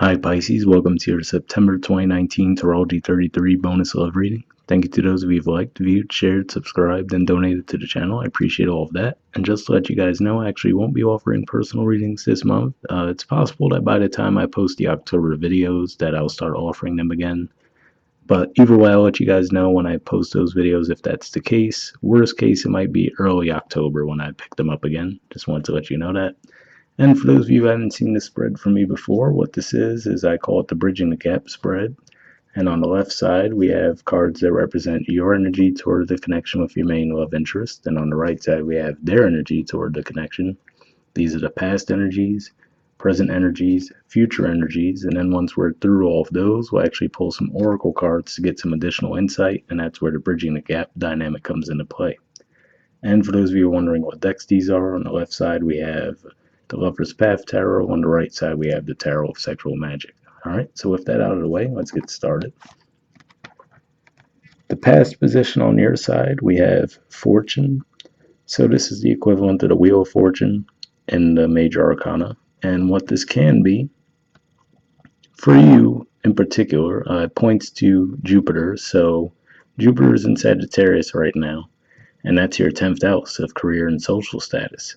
Hi Pisces, welcome to your September 2019 Astrology 33 bonus love reading. Thank you to those of you who've liked, viewed, shared, subscribed, and donated to the channel. I appreciate all of that. And just to let you guys know, I actually won't be offering personal readings this month. It's possible that by the time I post the October videos that I'll start offering them again. But either way, I'll let you guys know when I post those videos if that's the case. Worst case, it might be early October when I pick them up again. Just wanted to let you know that. And for those of you who haven't seen this spread from me before, what this is I call it the Bridging the Gap spread. And on the left side, we have cards that represent your energy toward the connection with your main love interest. And on the right side, we have their energy toward the connection. These are the past energies, present energies, future energies. And then once we're through all of those, we'll actually pull some oracle cards to get some additional insight. And that's where the Bridging the Gap dynamic comes into play. And for those of you wondering what decks these are, on the left side, we have the Lover's Path Tarot. On the right side, we have the Tarot of Sexual Magic. All right, so with that out of the way, let's get started. The past position on your side, we have Fortune. So this is the equivalent of the Wheel of Fortune in the Major Arcana. And what this can be, for you in particular, it points to Jupiter. So Jupiter is in Sagittarius right now, and that's your 10th house of career and social status.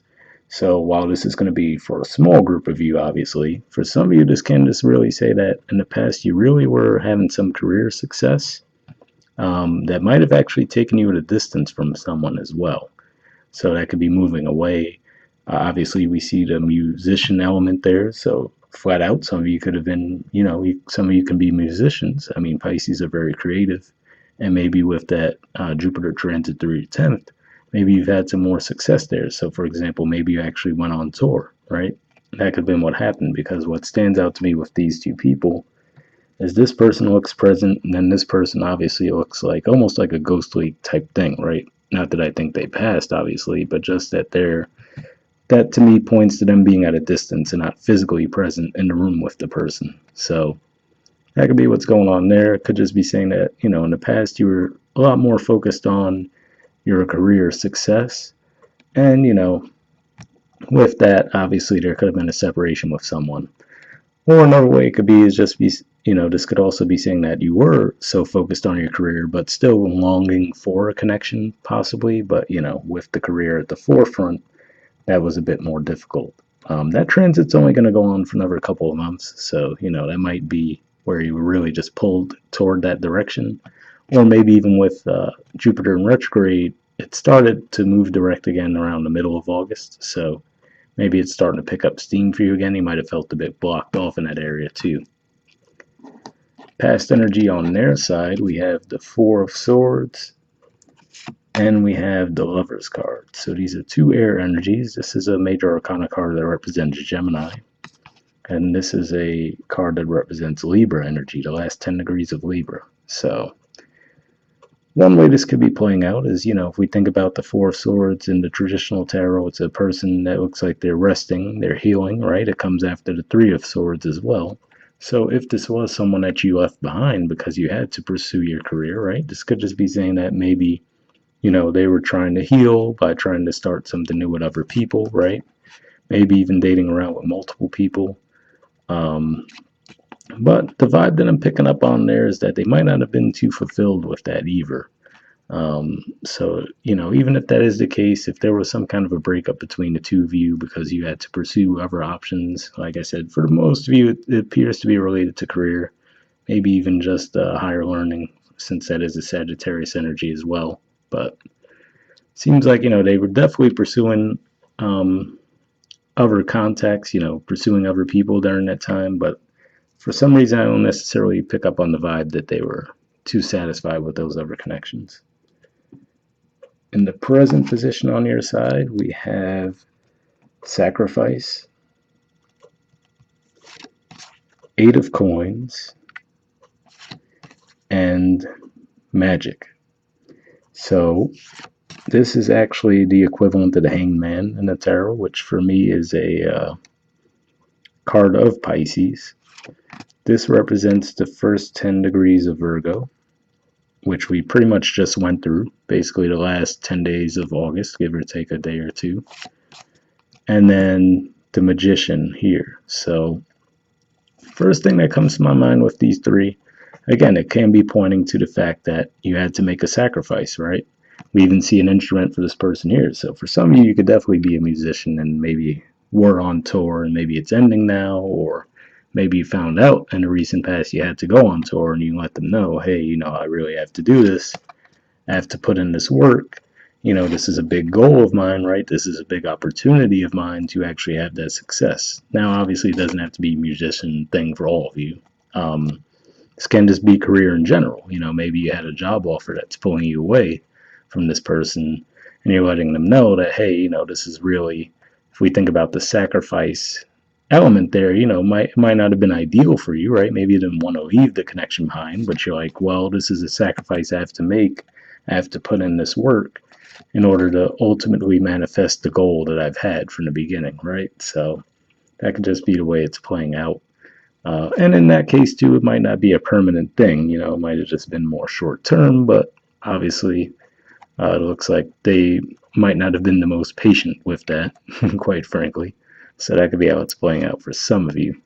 So while this is going to be for a small group of you, obviously, for some of you, this can just really say that in the past you really were having some career success that might have actually taken you at a distance from someone as well. So that could be moving away. Obviously, we see the musician element there. So flat out, some of you could have been, some of you can be musicians. I mean, Pisces are very creative. And maybe with that Jupiter transit through your 10th, maybe you've had some more success there. So, for example, maybe you actually went on tour, right? That could have been what happened, because what stands out to me with these two people is this person looks present, and then this person obviously looks like almost like a ghostly type thing, right? Not that I think they passed, obviously, but just that that to me points to them being at a distance and not physically present in the room with the person. So that could be what's going on there. It could just be saying that, in the past you were a lot more focused on your career success. And, with that, obviously there could have been a separation with someone. Or another way it could be is just be, this could also be saying that you were so focused on your career, but still longing for a connection, possibly. But, with the career at the forefront, that was a bit more difficult. That transit's only going to go on for another couple of months. So, that might be where you were really just pulled toward that direction. Or maybe even with Jupiter in retrograde, it started to move direct again around the middle of August. So maybe it's starting to pick up steam for you again. You might have felt a bit blocked off in that area too. Past energy on their side, we have the Four of Swords, and we have the Lover's card. So these are two air energies. This is a Major Arcana card that represents Gemini. And this is a card that represents Libra energy, the last 10 degrees of Libra. So one way this could be playing out is, if we think about the Four of Swords in the traditional tarot, it's a person that looks like they're resting, they're healing, right? It comes after the Three of Swords as well. So if this was someone that you left behind because you had to pursue your career, right? This could just be saying that maybe, they were trying to heal by trying to start something new with other people, right? Maybe even dating around with multiple people. But the vibe that I'm picking up on there is that they might not have been too fulfilled with that either. So, even if that is the case, if there was some kind of a breakup between the two of you because you had to pursue other options, like I said, for most of you, it appears to be related to career, maybe even just higher learning, since that is a Sagittarius energy as well. But seems like, they were definitely pursuing other contacts, pursuing other people during that time, but for some reason, I don't necessarily pick up on the vibe that they were too satisfied with those other connections. In the present position on your side, we have Sacrifice, Eight of Coins, and Magic. So this is actually the equivalent of the Hanged Man in the tarot, which for me is a card of Pisces. This represents the first 10 degrees of Virgo, which we pretty much just went through, basically the last 10 days of August, give or take a day or two. And then the Magician here. So first thing that comes to my mind with these three, again, it can be pointing to the fact that you had to make a sacrifice, right? We even see an instrument for this person here. So for some of you, you could definitely be a musician and maybe were on tour and maybe it's ending now, or maybe you found out in the recent past you had to go on tour and you let them know, hey, I really have to do this. I have to put in this work. This is a big goal of mine, right? This is a big opportunity of mine to actually have that success. Now, obviously, it doesn't have to be a musician thing for all of you. This can just be career in general. Maybe you had a job offer that's pulling you away from this person, and you're letting them know that, hey, this is really, if we think about the sacrifice element there, might not have been ideal for you, right? Maybe you didn't want to leave the connection behind, but you're like, well, this is a sacrifice I have to make. I have to put in this work in order to ultimately manifest the goal that I've had from the beginning, right? So that could just be the way it's playing out. And in that case, too, it might not be a permanent thing. It might have just been more short term, but obviously, it looks like they might not have been the most patient with that, quite frankly. So that could be how it's playing out for some of you.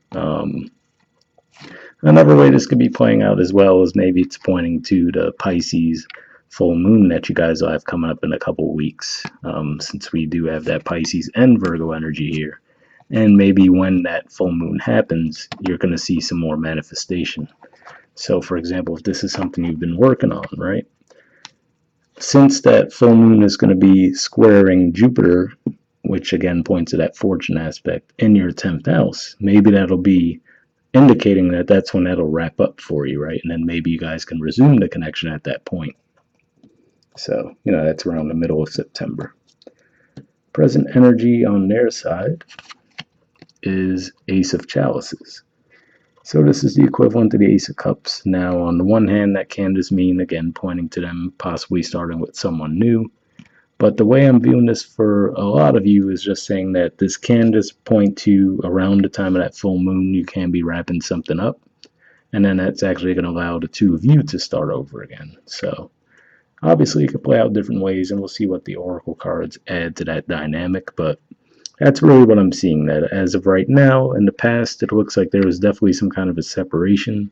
Another way this could be playing out as well is maybe it's pointing to the Pisces full moon that you guys will have coming up in a couple of weeks, since we do have that Pisces and Virgo energy here. And maybe when that full moon happens, you're going to see some more manifestation. So, for example, if this is something you've been working on, right? Since that full moon is going to be squaring Jupiter, which again points to that fortune aspect in your 10th house, maybe that'll be indicating that that's when that'll wrap up for you, right? And then maybe you guys can resume the connection at that point. So, that's around the middle of September. Present energy on their side is Ace of Chalices. So this is the equivalent to the Ace of Cups. Now, on the one hand, that can just mean, again, pointing to them possibly starting with someone new. But the way I'm viewing this for a lot of you is just saying that this can just point to around the time of that full moon, you can be wrapping something up. And then that's actually going to allow the two of you to start over again. So obviously, it could play out different ways, and we'll see what the Oracle cards add to that dynamic. But that's really what I'm seeing, that as of right now, in the past, it looks like there was definitely some kind of a separation.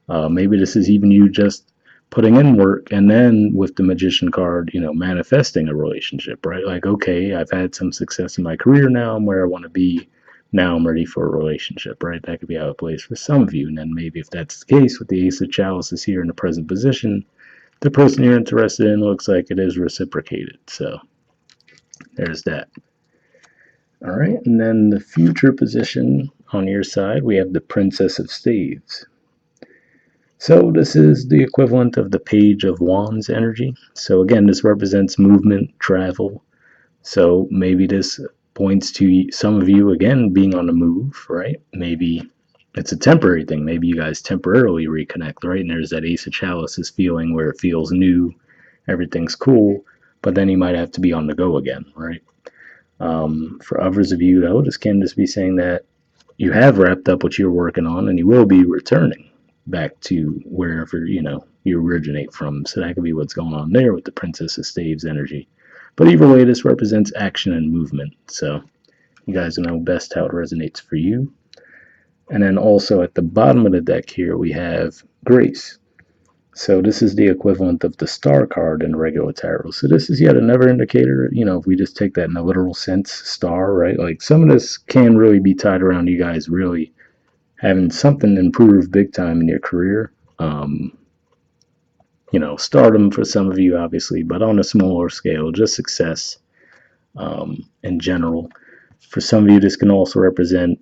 Maybe this is even you just putting in work and then with the Magician card, manifesting a relationship, right? Like, okay, I've had some success in my career now. I'm where I want to be. Now I'm ready for a relationship, right? That could be how it plays for some of you. And then maybe if that's the case with the Ace of Chalices here in the present position, the person you're interested in looks like it is reciprocated. So there's that. All right, and then the future position on your side, we have the Princess of Staves. So this is the equivalent of the Page of Wands energy. So again, this represents movement, travel. So maybe this points to some of you, again, being on the move, right? Maybe it's a temporary thing. Maybe you guys temporarily reconnect, right? And there's that Ace of Chalices feeling where it feels new, everything's cool, but then you might have to be on the go again, right? For others of you, though, this can just be saying that you have wrapped up what you're working on and you will be returning back to wherever, you originate from. So that could be what's going on there with the Princess of Staves energy. But either way, this represents action and movement. So you guys know best how it resonates for you. And then also at the bottom of the deck here, we have Grace. So this is the equivalent of the Star card in regular tarot. So this is yet another indicator, if we just take that in a literal sense, star, right? Like some of this can really be tied around you guys really having something improve big time in your career. Stardom for some of you, obviously, but on a smaller scale, just success in general. For some of you, this can also represent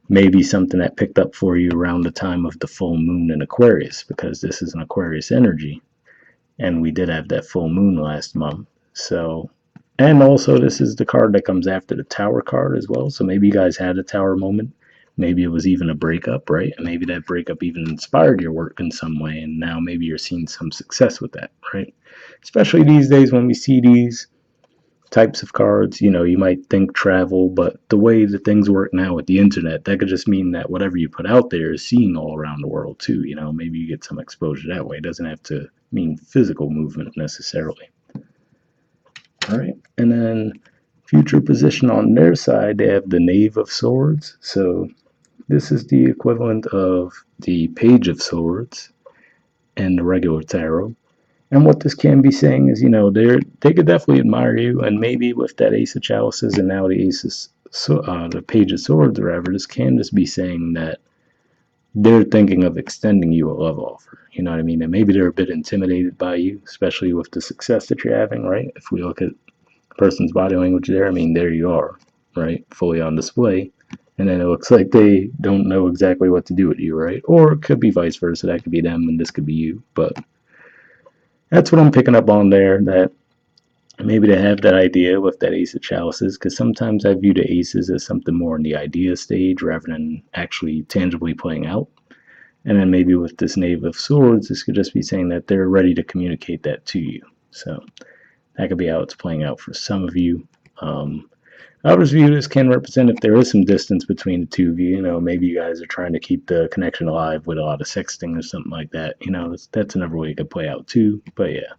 maybe something that picked up for you around the time of the full moon in Aquarius, because this is an Aquarius energy. And we did have that full moon last month. So, and also this is the card that comes after the Tower card as well. So maybe you guys had a Tower moment. Maybe it was even a breakup, right? And maybe that breakup even inspired your work in some way. And now maybe you're seeing some success with that, right? Especially these days when we see these types of cards, you might think travel, but the way that things work now with the internet, that could just mean that whatever you put out there is seen all around the world too. Maybe you get some exposure that way. It doesn't have to mean physical movement necessarily. All right, and then future position on their side, they have the Knave of Swords. So this is the equivalent of the Page of Swords and the regular tarot. And what this can be saying is, they could definitely admire you, and maybe with that Ace of Chalices and now the Ace of the Page of Swords, or whatever, this can just be saying that they're thinking of extending you a love offer. You know what I mean? And maybe they're a bit intimidated by you, especially with the success that you're having, right? If we look at a person's body language there, I mean, there you are, right? Fully on display. And then it looks like they don't know exactly what to do with you, right? Or it could be vice versa. That could be them and this could be you. But that's what I'm picking up on there, that maybe they have that idea with that Ace of Chalices, because sometimes I view the aces as something more in the idea stage rather than actually tangibly playing out. And then maybe with this Knave of Swords, this could just be saying that they're ready to communicate that to you. So that could be how it's playing out for some of you. Others view this can represent if there is some distance between the two of you. Maybe you guys are trying to keep the connection alive with a lot of sexting or something like that. That's another way it could play out too. But yeah,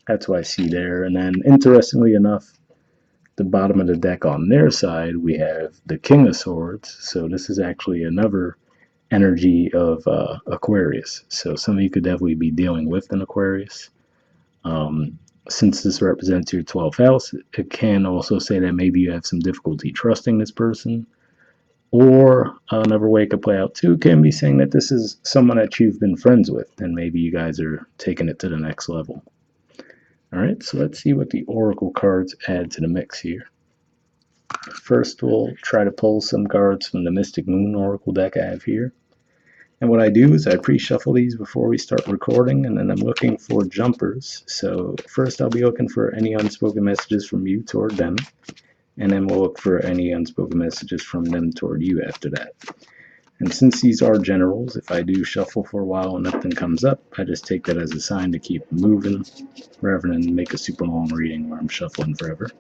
that's what I see there. And then interestingly enough, the bottom of the deck on their side, we have the King of Swords. So this is actually another energy of Aquarius. So some of you could definitely be dealing with an Aquarius. Since this represents your 12th house, it can also say that maybe you have some difficulty trusting this person. Or another way it could play out too can be saying that this is someone that you've been friends with, and maybe you guys are taking it to the next level. All right, so let's see what the Oracle cards add to the mix here. First, we'll try to pull some cards from the Mystic Moon Oracle deck I have here. And what I do is I pre-shuffle these before we start recording, and then I'm looking for jumpers. So first I'll be looking for any unspoken messages from you toward them, and then we'll look for any unspoken messages from them toward you after that. And since these are generals, if I do shuffle for a while and nothing comes up, I just take that as a sign to keep moving rather than make a super long reading where I'm shuffling forever.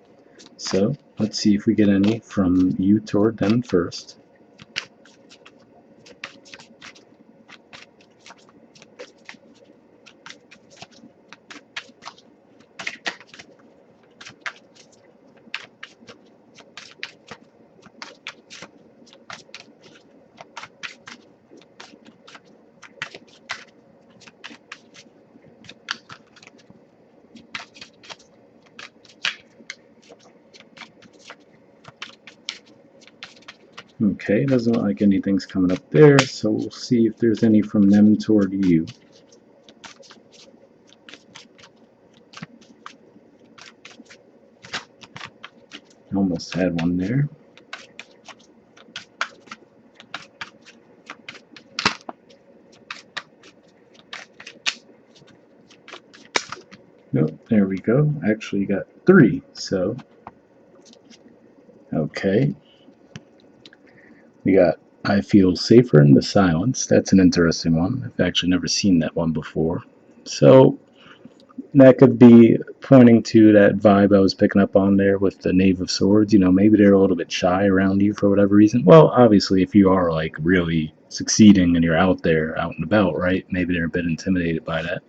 So let's see if we get any from you toward them first. Okay, doesn't look like anything's coming up there, so we'll see if there's any from them toward you. Almost had one there. Nope, there we go. Actually got 3, so okay. We got I feel safer in the silence. That's an interesting one. I've actually never seen that one before. So that could be pointing to that vibe I was picking up on there with the Knave of Swords. Maybe they're a little bit shy around you for whatever reason. Well, obviously, if you are like really succeeding and you're out there, out and about, right? Maybe they're a bit intimidated by that.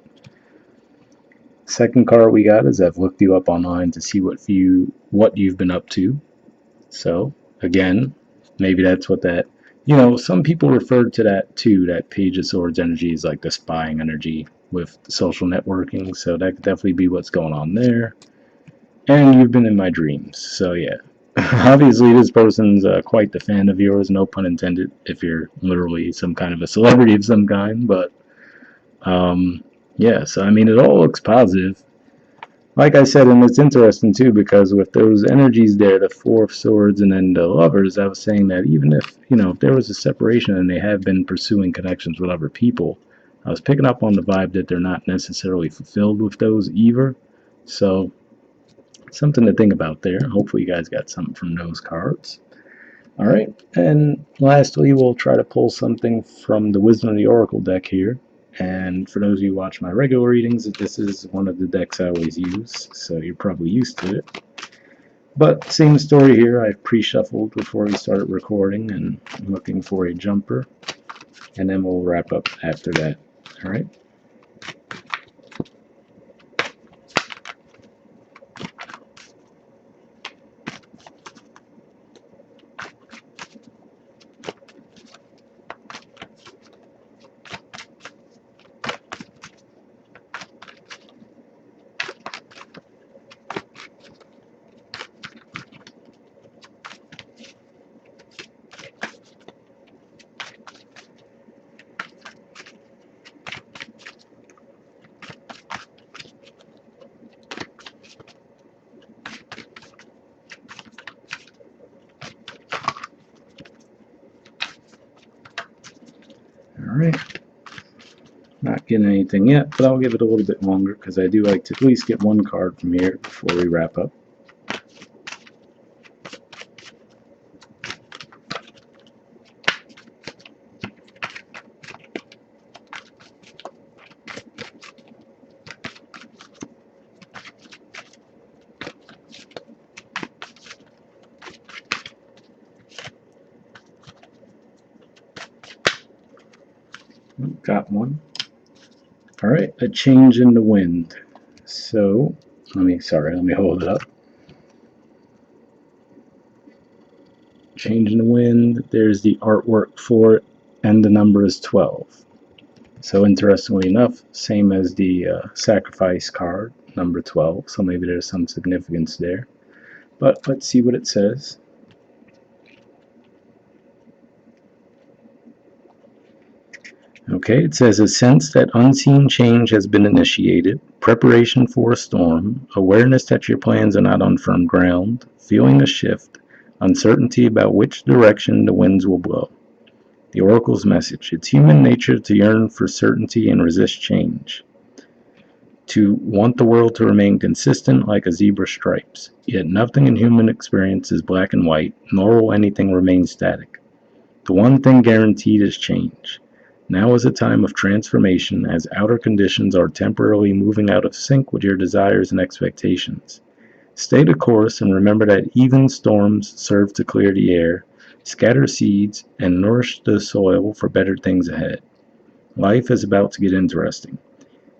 Second card we got is I've looked you up online to see what you've been up to. So again, maybe that's what that. Some people refer to that too. That Page of Swords energy is like the spying energy with social networking. So that could definitely be what's going on there. And you've been in my dreams. So yeah, obviously this person's quite the fan of yours. No pun intended. If you're literally some kind of a celebrity of some kind, but yeah. So I mean, it all looks positive. Like I said, and it's interesting too, because with those energies there, the Four of Swords and then the Lovers, I was saying that even if there was a separation and they have been pursuing connections with other people, I was picking up on the vibe that they're not necessarily fulfilled with those either. So, something to think about there. Hopefully, you guys got something from those cards. All right, and lastly, we'll try to pull something from the Wisdom of the Oracle deck here. And for those of you who watch my regular readings, this is one of the decks I always use, so you're probably used to it. But same story here. I've pre-shuffled before we started recording, and I'm looking for a jumper, and then we'll wrap up after that. All right. Alright. Not getting anything yet, but I'll give it a little bit longer because I do like to at least get one card from here before we wrap up. Got one. Alright, a change in the wind. So, let me hold it up. Change in the wind, there's the artwork for it, and the number is 12. So interestingly enough, same as the sacrifice card, number 12, so maybe there's some significance there. But let's see what it says. Okay, it says a sense that unseen change has been initiated, preparation for a storm, awareness that your plans are not on firm ground, feeling a shift, uncertainty about which direction the winds will blow. The Oracle's message: it's human nature to yearn for certainty and resist change, to want the world to remain consistent like a zebra's stripes. Yet nothing in human experience is black and white, nor will anything remain static. The one thing guaranteed is change. Now is a time of transformation, as outer conditions are temporarily moving out of sync with your desires and expectations. Stay the course and remember that even storms serve to clear the air, scatter seeds, and nourish the soil for better things ahead. Life is about to get interesting.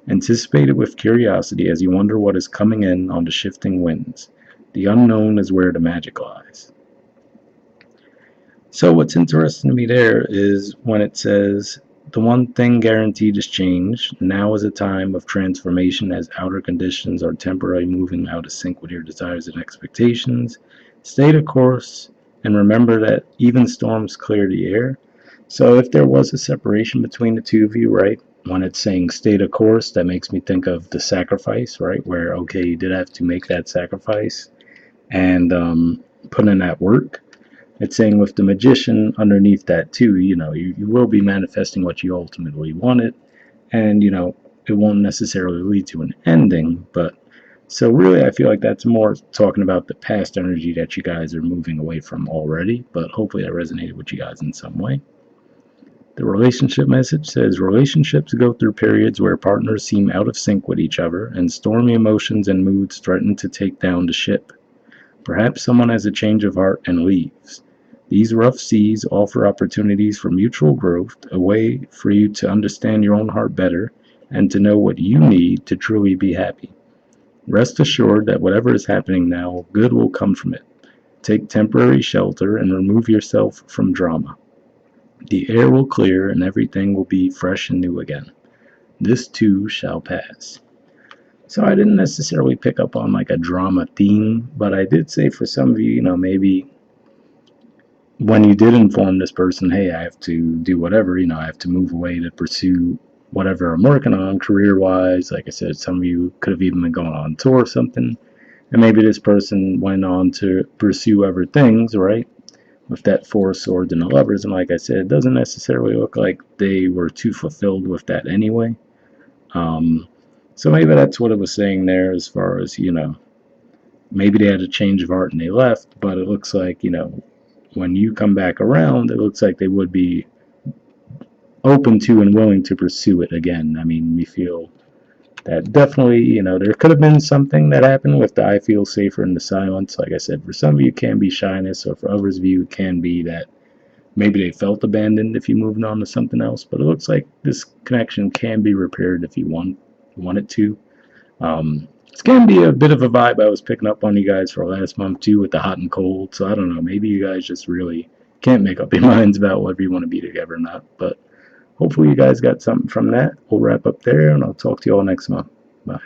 Anticipate it with curiosity as you wonder what is coming in on the shifting winds. The unknown is where the magic lies. So what's interesting to me there is when it says, the one thing guaranteed is change. Now is a time of transformation as outer conditions are temporarily moving out of sync with your desires and expectations. Stay the course and remember that even storms clear the air. So if there was a separation between the two of you, right, when it's saying stay the course, that makes me think of the sacrifice, right, where, okay, you did have to make that sacrifice and put in that work. It's saying with the magician underneath that too, you will be manifesting what you ultimately wanted, and it won't necessarily lead to an ending, but so really I feel like that's more talking about the past energy that you guys are moving away from already, but hopefully that resonated with you guys in some way. The relationship message says relationships go through periods where partners seem out of sync with each other, and stormy emotions and moods threaten to take down the ship. Perhaps someone has a change of heart and leaves. These rough seas offer opportunities for mutual growth, a way for you to understand your own heart better and to know what you need to truly be happy. Rest assured that whatever is happening now, good will come from it. Take temporary shelter and remove yourself from drama. The air will clear and everything will be fresh and new again. This too shall pass. So I didn't necessarily pick up on like a drama theme, but I did say for some of you, maybe when you did inform this person, hey, I have to do whatever, I have to move away to pursue whatever I'm working on career-wise. Like I said, some of you could have even been going on tour or something, and maybe this person went on to pursue other things, right? With that Four of Swords and the Lovers, and like I said, it doesn't necessarily look like they were too fulfilled with that anyway. So maybe that's what it was saying there as far as, maybe they had a change of heart and they left, but it looks like, when you come back around, it looks like they would be open to and willing to pursue it again. I mean, we feel that definitely, there could have been something that happened with the I feel safer in the silence. Like I said, for some of you it can be shyness, or for others of you it can be that maybe they felt abandoned if you moved on to something else. But it looks like this connection can be repaired if you want it to. It's going to be a bit of a vibe I was picking up on you guys for last month too, with the hot and cold. So I don't know, maybe you guys just really can't make up your minds about whether you want to be together or not. But hopefully you guys got something from that. We'll wrap up there, and I'll talk to you all next month. Bye.